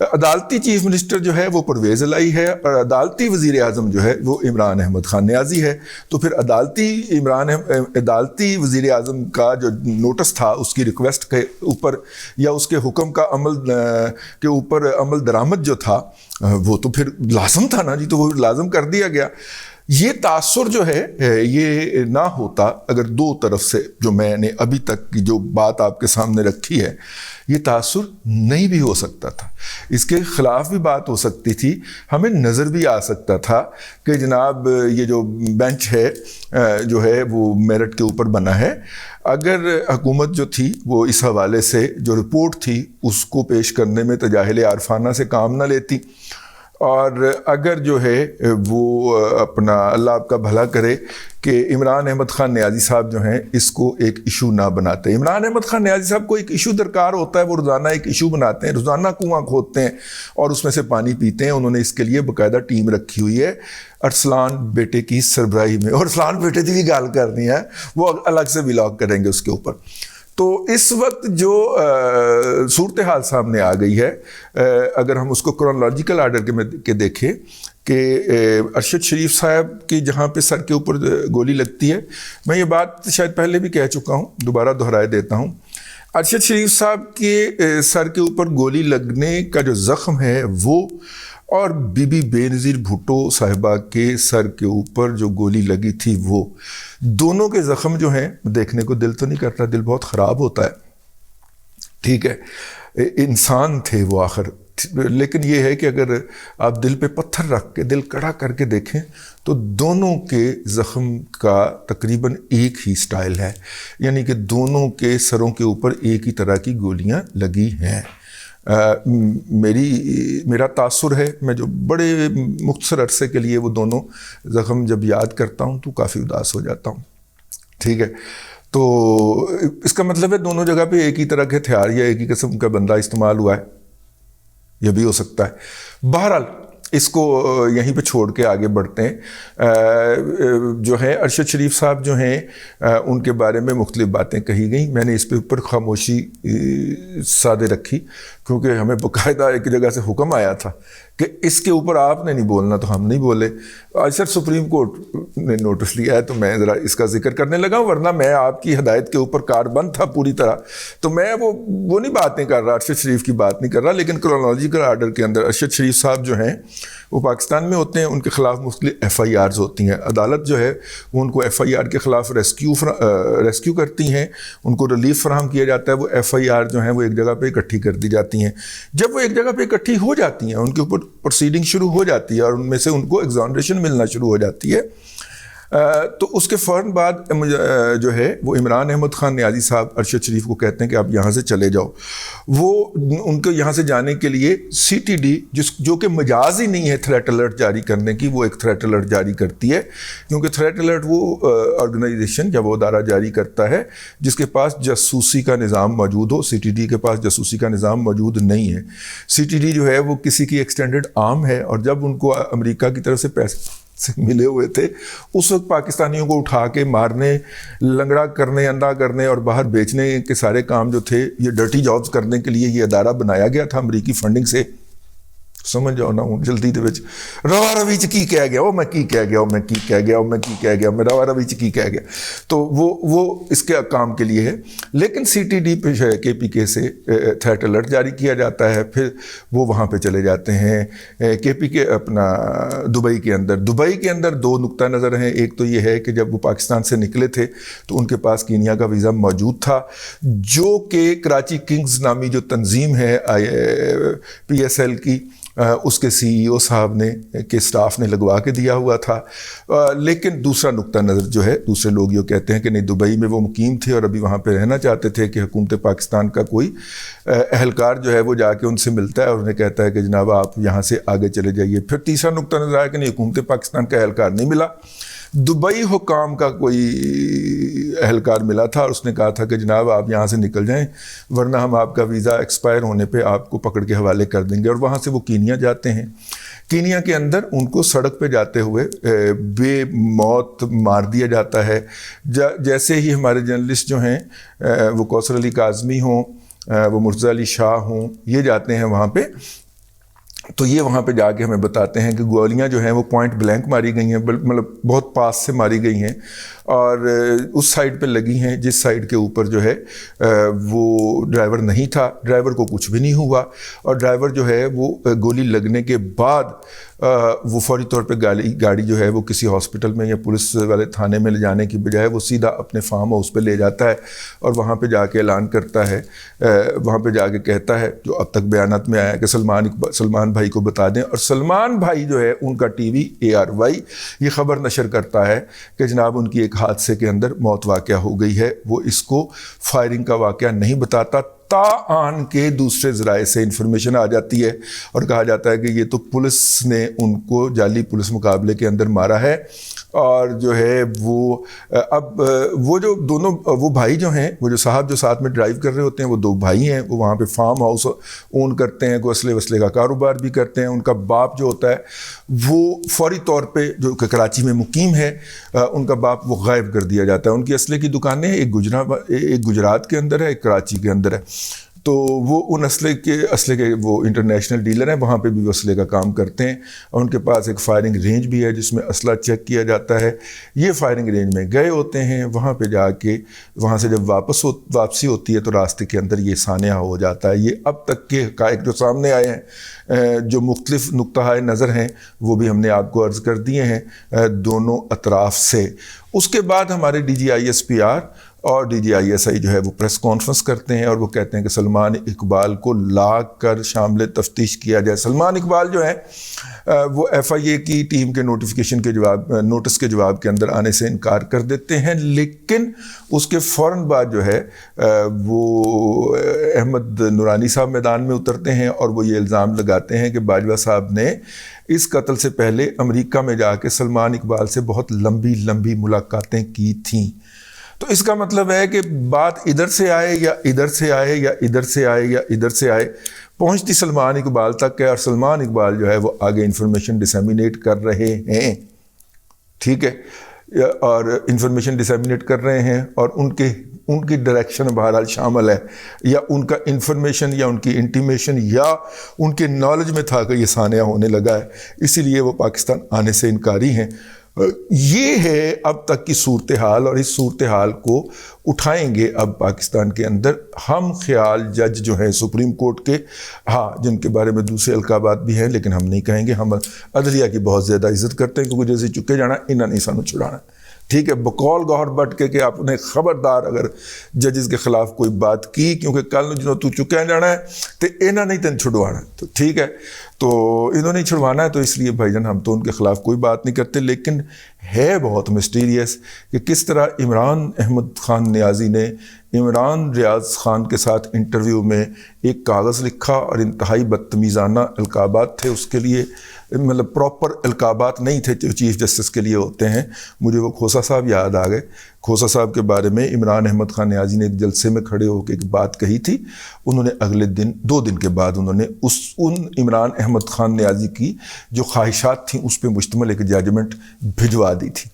عدالتی chief minister جو ہے وہ پرویز الہی ہے اور عدالتی وزیر اعظم جو ہے وہ عمران احمد خان نیازی ہے. تو پھر عدالتی وزیر اعظم کا جو نوٹس تھا اس کی ریکویسٹ کے اوپر یا اس کے حکم کا عمل کے اوپر عمل درآمد جو تھا وہ تو پھر لازم تھا نا جی, تو وہ لازم کر دیا گیا. یہ تاثر جو ہے یہ نہ ہوتا اگر دو طرف سے جو میں نے ابھی تک کی جو بات آپ کے سامنے رکھی ہے یہ تاثر نہیں بھی ہو سکتا تھا, اس کے خلاف بھی بات ہو سکتی تھی. ہمیں نظر بھی آ سکتا تھا کہ جناب یہ جو بینچ ہے جو ہے وہ میرٹ کے اوپر بنا ہے, اگر حکومت جو تھی وہ اس حوالے سے جو رپورٹ تھی اس کو پیش کرنے میں تجاہل عارفانہ سے کام نہ لیتی, اور اگر جو ہے وہ اپنا اللہ آپ کا بھلا کرے کہ عمران احمد خان نیازی صاحب جو ہیں اس کو ایک ایشو نہ بناتے. عمران احمد خان نیازی صاحب کو ایک ایشو درکار ہوتا ہے, وہ روزانہ ایک ایشو بناتے ہیں, روزانہ کنواں کھودتے ہیں اور اس میں سے پانی پیتے ہیں. انہوں نے اس کے لیے باقاعدہ ٹیم رکھی ہوئی ہے ارسلان بیٹے کی سربراہی میں, اور ارسلان بیٹے کی بھی گال کرنی ہے, وہ الگ سے ولاگ کریں گے اس کے اوپر. تو اس وقت جو صورتحال سامنے آ گئی ہے, اگر ہم اس کو کرونالوجیکل آرڈر کے دیکھیں کہ ارشد شریف صاحب کی جہاں پہ سر کے اوپر گولی لگتی ہے, میں یہ بات شاید پہلے بھی کہہ چکا ہوں, دوبارہ دہرائے دیتا ہوں. ارشد شریف صاحب کے سر کے اوپر گولی لگنے کا جو زخم ہے وہ, اور بی بی بے نظیر بھٹو صاحبہ کے سر کے اوپر جو گولی لگی تھی وہ, دونوں کے زخم جو ہیں دیکھنے کو دل تو نہیں کرتا, دل بہت خراب ہوتا ہے. ٹھیک ہے, انسان تھے وہ آخر, لیکن یہ ہے کہ اگر آپ دل پہ پتھر رکھ کے دل کڑا کر کے دیکھیں تو دونوں کے زخم کا تقریباً ایک ہی سٹائل ہے, یعنی کہ دونوں کے سروں کے اوپر ایک ہی طرح کی گولیاں لگی ہیں. میرا تاثر ہے, میں جو بڑے مختصر عرصے کے لیے وہ دونوں زخم جب یاد کرتا ہوں تو کافی اداس ہو جاتا ہوں. ٹھیک ہے, تو اس کا مطلب ہے دونوں جگہ پہ ایک ہی طرح کے ہتھیار یا ایک ہی قسم کا بندہ استعمال ہوا ہے, یہ بھی ہو سکتا ہے. بہرحال اس کو یہیں پہ چھوڑ کے آگے بڑھتے ہیں. جو ہے ارشد شریف صاحب جو ہیں ان کے بارے میں مختلف باتیں کہی گئیں, میں نے اس پہ اوپر خاموشی سادے رکھی کیونکہ ہمیں باقاعدہ ایک جگہ سے حکم آیا تھا کہ اس کے اوپر آپ نے نہیں بولنا, تو ہم نہیں بولے. آج سر سپریم کورٹ نے نوٹس لیا ہے تو میں ذرا اس کا ذکر کرنے لگا, ورنہ میں آپ کی ہدایت کے اوپر کار بند تھا پوری طرح, تو میں وہ نہیں باتیں کر رہا, ارشد شریف کی بات نہیں کر رہا. لیکن کرونالوجیکل آرڈر کے اندر ارشد شریف صاحب جو ہیں وہ پاکستان میں ہوتے ہیں, ان کے خلاف مختلف ایف آئی آرز ہوتی ہیں. عدالت جو ہے وہ ان کو ایف آئی آر کے خلاف ریسکیو کرتی ہیں, ان کو ریلیف فراہم کیا جاتا ہے. وہ ایف آئی آر جو ہیں وہ ایک جگہ پہ اکٹھی کر دی جاتی ہیں. جب وہ ایک جگہ پہ اکٹھی ہو جاتی ہیں, ان کے اوپر پروسیڈنگ شروع ہو جاتی ہے اور ان میں سے ان کو ایگزانریشن ملنا شروع ہو جاتی ہے, تو اس کے فوراً بعد جو ہے وہ عمران احمد خان نیازی صاحب ارشد شریف کو کہتے ہیں کہ آپ یہاں سے چلے جاؤ. وہ ان کو یہاں سے جانے کے لیے سی ٹی ڈی جو کہ مجاز ہی نہیں ہے تھریٹ الرٹ جاری کرنے کی, وہ ایک تھریٹ الرٹ جاری کرتی ہے, کیونکہ تھریٹ الرٹ وہ آرگنائزیشن یا وہ ادارہ جاری کرتا ہے جس کے پاس جاسوسی کا نظام موجود ہو. سی ٹی ڈی کے پاس جاسوسی کا نظام موجود نہیں ہے. سی ٹی ڈی جو ہے وہ کسی کی ایکسٹینڈڈ آرم ہے, اور جب ان کو امریکہ کی طرف سے پیسے ملے ہوئے تھے اس وقت پاکستانیوں کو اٹھا کے مارنے, لنگڑا کرنے, اندھا کرنے اور باہر بیچنے کے سارے کام جو تھے, یہ ڈرٹی جابز کرنے کے لیے یہ ادارہ بنایا گیا تھا امریکی فنڈنگ سے. سمجھ جاؤ نا جلدی دے وچ روا روی چ کی کہہ گیا, وہ میں کی کہہ گیا, میں کی کہہ گیا, میں کی کہہ گیا, میں روا روی چ کی کہہ گیا. تو وہ اس کے کام کے لیے ہے. لیکن سی ٹی ڈی پہ کے پی کے سے تھریٹ الرٹ جاری کیا جاتا ہے, پھر وہ وہاں پہ چلے جاتے ہیں کے پی کے اپنا دبئی کے اندر. دبئی کے اندر دو نقطہ نظر ہیں. ایک تو یہ ہے کہ جب وہ پاکستان سے نکلے تھے تو ان کے پاس کینیا کا ویزا موجود تھا, جو کہ کراچی کنگز نامی جو تنظیم ہے پی ایس ایل کی, اس کے سی ای او صاحب نے کہ اسٹاف نے لگوا کے دیا ہوا تھا. لیکن دوسرا نقطہ نظر جو ہے, دوسرے لوگ یہ کہتے ہیں کہ نہیں, دبئی میں وہ مقیم تھے اور ابھی وہاں پہ رہنا چاہتے تھے کہ حکومت پاکستان کا کوئی اہلکار جو ہے وہ جا کے ان سے ملتا ہے اور انہیں کہتا ہے کہ جناب آپ یہاں سے آگے چلے جائیے. پھر تیسرا نقطہ نظر آیا کہ نہیں, حکومت پاکستان کا اہلکار نہیں ملا, دبئی حکام کا کوئی اہلکار ملا تھا اور اس نے کہا تھا کہ جناب آپ یہاں سے نکل جائیں ورنہ ہم آپ کا ویزا ایکسپائر ہونے پہ آپ کو پکڑ کے حوالے کر دیں گے. اور وہاں سے وہ کینیا جاتے ہیں. کینیا کے اندر ان کو سڑک پہ جاتے ہوئے بے موت مار دیا جاتا ہے. جیسے ہی ہمارے جرنلسٹ جو ہیں وہ کوثر علی کاظمی ہوں, وہ مرتضی علی شاہ ہوں, یہ جاتے ہیں وہاں پہ تو یہ وہاں پہ جا کے ہمیں بتاتے ہیں کہ گولیاں جو ہیں وہ پوائنٹ بلینک ماری گئی ہیں، مطلب بہت پاس سے ماری گئی ہیں، اور اس سائڈ پہ لگی ہیں جس سائڈ کے اوپر جو ہے وہ ڈرائیور نہیں تھا، ڈرائیور کو کچھ بھی نہیں ہوا، اور ڈرائیور جو ہے وہ گولی لگنے کے بعد وہ فوری طور پہ گاڑی جو ہے وہ کسی ہاسپٹل میں یا پولیس والے تھانے میں لے جانے کی بجائے وہ سیدھا اپنے فارم ہاؤس پہ لے جاتا ہے، اور وہاں پہ جا کے اعلان کرتا ہے، وہاں پہ جا کے کہتا ہے جو اب تک بیانات میں آیا کہ سلمان بھائی کو بتا دیں، اور سلمان بھائی جو ہے ان کا ٹی وی ARY یہ خبر نشر کرتا ہے کہ جناب ان کی ایک حادثے کے اندر موت واقعہ ہو گئی ہے۔ وہ اس کو فائرنگ کا واقعہ نہیں بتاتا، آن کے دوسرے ذرائع سے انفارمیشن آ جاتی ہے اور کہا جاتا ہے کہ یہ تو پولیس نے ان کو جعلی پولیس مقابلے کے اندر مارا ہے، اور جو ہے وہ اب وہ جو دونوں وہ بھائی جو ہیں، وہ جو صاحب جو ساتھ میں ڈرائیو کر رہے ہوتے ہیں، وہ 2 بھائی ہیں، وہ وہاں پہ فارم ہاؤس اون کرتے ہیں، کوئی اسلحے کا کاروبار بھی کرتے ہیں۔ ان کا باپ جو ہوتا ہے وہ فوری طور پہ جو کہ کراچی میں مقیم ہے، ان کا باپ وہ غائب کر دیا جاتا ہے۔ ان کی اسلحے کی دکانیں ایک گجرات کے اندر ہے، ایک کراچی کے اندر ہے، تو وہ ان اسلحے کے وہ انٹرنیشنل ڈیلر ہیں، وہاں پہ بھی وہ اسلحے کا کام کرتے ہیں، اور ان کے پاس ایک فائرنگ رینج بھی ہے جس میں اسلحہ چیک کیا جاتا ہے۔ یہ فائرنگ رینج میں گئے ہوتے ہیں، وہاں پہ جا کے وہاں سے جب واپسی ہوتی ہے تو راستے کے اندر یہ سانحہ ہو جاتا ہے۔ یہ اب تک کے حقائق جو سامنے آئے ہیں، جو مختلف نقطۂ نظر ہیں، وہ بھی ہم نے آپ کو عرض کر دیے ہیں دونوں اطراف سے۔ اس کے بعد ہمارے DGISPR اور DGISI جو ہے وہ پریس کانفرنس کرتے ہیں، اور وہ کہتے ہیں کہ سلمان اقبال کو لا کر شامل تفتیش کیا جائے۔ سلمان اقبال جو ہے وہ FIA کی ٹیم کے نوٹس کے جواب کے اندر آنے سے انکار کر دیتے ہیں، لیکن اس کے فوراً بعد جو ہے وہ احمد نورانی صاحب میدان میں اترتے ہیں، اور وہ یہ الزام لگاتے ہیں کہ باجوہ صاحب نے اس قتل سے پہلے امریکہ میں جا کے سلمان اقبال سے بہت لمبی ملاقاتیں کی تھیں۔ تو اس کا مطلب ہے کہ بات ادھر سے آئے یا ادھر سے آئے یا ادھر سے آئے یا ادھر سے آئے، پہنچتی سلمان اقبال تک ہے، اور سلمان اقبال جو ہے وہ آگے انفارمیشن ڈسیمینیٹ کر رہے ہیں، ٹھیک ہے، اور انفارمیشن ڈسیمینیٹ کر رہے ہیں، اور ان کی ڈائریکشن بہرحال شامل ہے، یا ان کا انفارمیشن یا ان کی انٹیمیشن یا ان کے نالج میں تھا کہ یہ سانحہ ہونے لگا ہے، اسی لیے وہ پاکستان آنے سے انکاری ہیں۔ یہ ہے اب تک کی صورتحال، اور اس صورتحال کو اٹھائیں گے اب پاکستان کے اندر ہم خیال جج جو ہیں سپریم کورٹ کے، ہاں جن کے بارے میں دوسرے القابات بھی ہیں، لیکن ہم نہیں کہیں گے، ہم عدلیہ کی بہت زیادہ عزت کرتے ہیں، کیونکہ جیسے چکے جانا انہاں نہیں سانو چھڑانا، ٹھیک ہے، بقول گوھر بٹ کے کہ آپ نے خبردار اگر ججز کے خلاف کوئی بات کی، کیونکہ کل جنہوں تو چکے جانا ہے تو انہاں نہیں تین چھڑوانا، تو ٹھیک ہے، تو انہوں نے چھڑوانا ہے، تو اس لیے بھائی جان ہم تو ان کے خلاف کوئی بات نہیں کرتے۔ لیکن ہے بہت مسٹیریس کہ کس طرح عمران احمد خان نیازی نے عمران ریاض خان کے ساتھ انٹرویو میں ایک کاغذ لکھا، اور انتہائی بدتمیزانہ القابات تھے اس کے لیے، مطلب پراپر القابات نہیں تھے جو چیف جسٹس کے لیے ہوتے ہیں۔ مجھے وہ کھوسا صاحب یاد آ گئے، کھوسا صاحب کے بارے میں عمران احمد خان نیازی نے ایک جلسے میں کھڑے ہو کے ایک بات کہی تھی، انہوں نے اگلے دن 2 دن کے بعد انہوں نے ان عمران احمد خان نیازی کی جو خواہشات تھیں اس پہ مشتمل ایک ججمنٹ بھجوا دی تھی،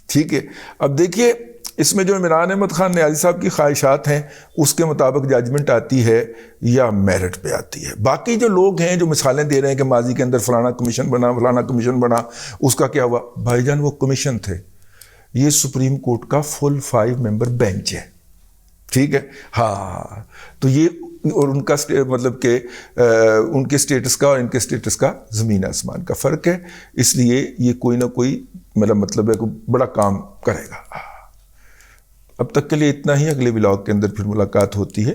ٹھیک ہے۔ اب دیکھیے اس میں جو عمران احمد خان نیازی صاحب کی خواہشات ہیں اس کے مطابق ججمنٹ آتی ہے یا میرٹ پہ آتی ہے۔ باقی جو لوگ ہیں جو مثالیں دے رہے ہیں کہ ماضی کے اندر فلانا کمیشن بنا، فلانا کمیشن بنا، اس کا کیا ہوا؟ بھائی جان وہ کمیشن تھے، یہ سپریم کورٹ کا فل 5 ممبر بینچ ہے، ٹھیک ہے، ہاں، تو یہ اور ان کا مطلب کہ ان کے سٹیٹس کا اور ان کے سٹیٹس کا زمین آسمان کا فرق ہے، اس لیے یہ کوئی نہ کوئی مطلب ہے کوئی بڑا کام کرے گا۔ اب تک کے لیے اتنا ہی، اگلے ولاگ کے اندر پھر ملاقات ہوتی ہے۔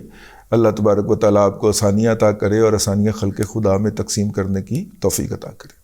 اللہ تبارک و تعالیٰ آپ کو آسانیاں عطا کرے اور آسانیاں خلق خدا میں تقسیم کرنے کی توفیق عطا کرے۔